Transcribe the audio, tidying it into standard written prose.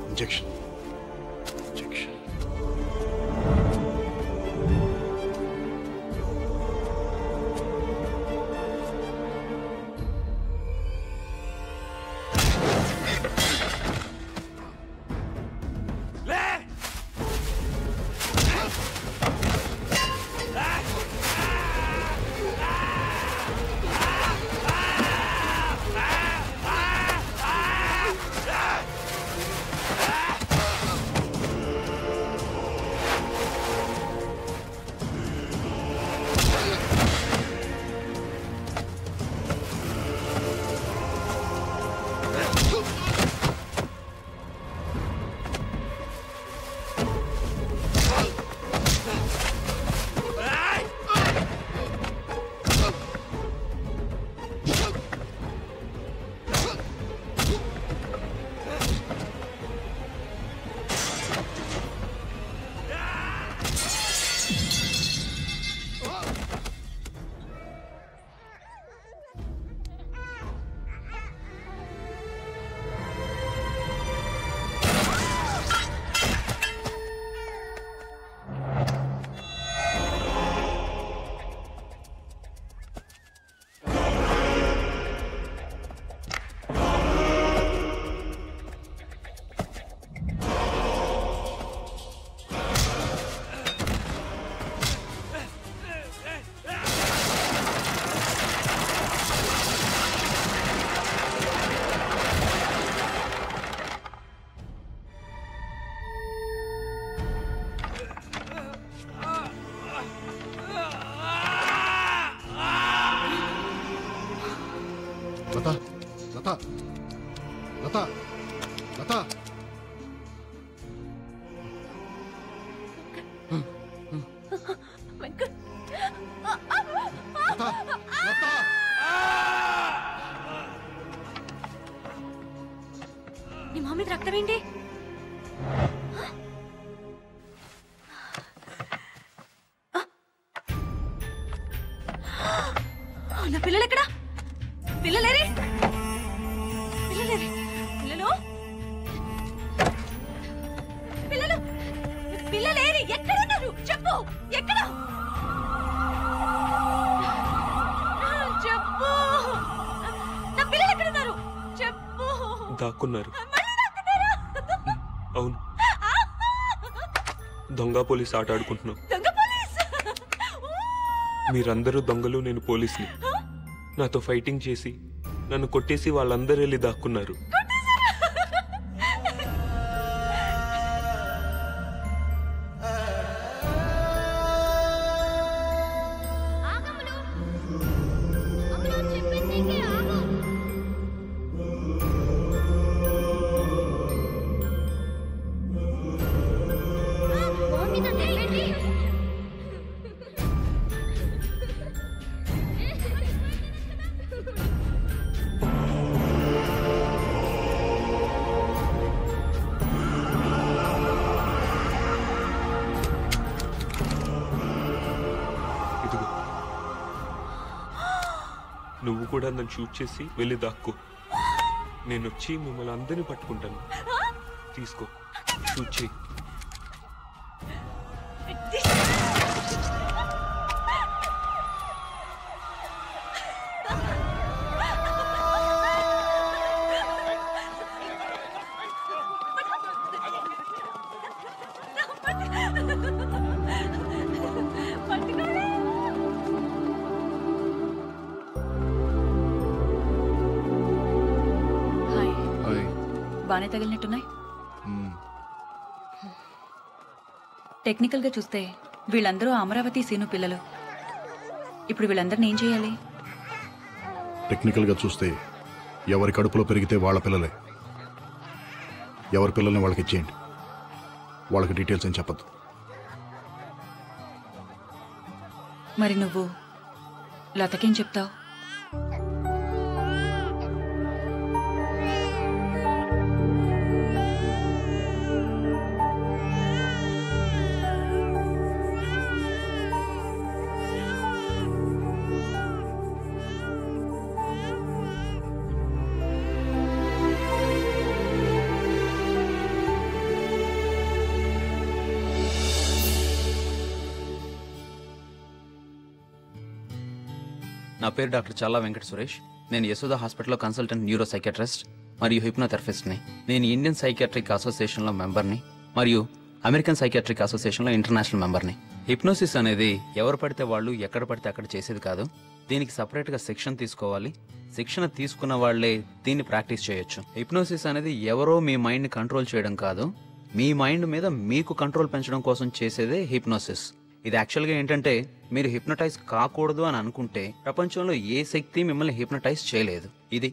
Injection. నీ మామ మీద రక్తం ఏంటి? నా పిల్లలు ఎక్కడా? పిల్లలేరి పిల్లలేరి పిల్లలు పిల్లలు పిల్లలేరి ఎక్కడున్నారు? చెప్పు, ఎక్కడ? చెప్పు, నా పిల్లలు ఎక్కడున్నారు? చెప్పు. దాక్కున్నారు. అవును, దొంగ పోలీస్ ఆట ఆడుకుంటున్నాం. మీరందరూ దొంగలు, నేను పోలీసుని. నాతో ఫైటింగ్ చేసి నన్ను కొట్టేసి వాళ్ళందరూ వెళ్ళి దాక్కున్నారు. నువ్వు కూడా నన్ను షూట్ చేసి వెళ్ళి దాక్కో. నేను వచ్చి మిమ్మల్ని అందరినీ పట్టుకుంటాను. తీసుకో, షూట్ చేయి. బానే తగిలినట్టున్నాయి. టెక్నికల్ గా చూస్తే వీళ్ళందరూ అమరావతి సీను పిల్లలు. ఇప్పుడు వీళ్ళందరినీ ఏం చేయాలి? టెక్నికల్ గా చూస్తే ఎవరి కడుపులో పెరిగితే వాళ్ళ పిల్లలే. ఎవరి పిల్లల్ని వాళ్ళకి ఇచ్చేయండి. వాళ్ళకి డీటెయిల్స్ ఏం చెప్పద్దు. మరి నువ్వు లతకేం చెప్తావు? నా పేరు డాక్టర్ చల్లా వెంకట సురేష్. నేను యశోద హాస్పిటల్లో కన్సల్టెంట్ న్యూరో సైకియాట్రిస్ట్ మరియు హిప్నోథెరపిస్ట్ని. నేను ఇండియన్ సైకియాట్రిక్ అసోసియేషన్లో మెంబర్ని మరియు అమెరికన్ సైకియాట్రిక్ అసోసియేషన్లో ఇంటర్నేషనల్ మెంబర్ని. హిప్నోసిస్ అనేది ఎవరు పడితే వాళ్ళు ఎక్కడ పడితే అక్కడ చేసేది కాదు. దీనికి సపరేట్గా శిక్షణ తీసుకోవాలి. శిక్షణ తీసుకున్న వాళ్లే దీన్ని ప్రాక్టీస్ చేయొచ్చు. హిప్నోసిస్ అనేది ఎవరో మీ మైండ్ని కంట్రోల్ చేయడం కాదు, మీ మైండ్ మీద మీకు కంట్రోల్ పెంచడం కోసం చేసేదే హిప్నోసిస్. ఇది యాక్చువల్గా ఏంటంటే, మీరు హిప్నటైజ్ కాకూడదు అని అనుకుంటే ప్రపంచంలో ఏ శక్తి మిమ్మల్ని హిప్నటైజ్ చేయలేదు. ఇది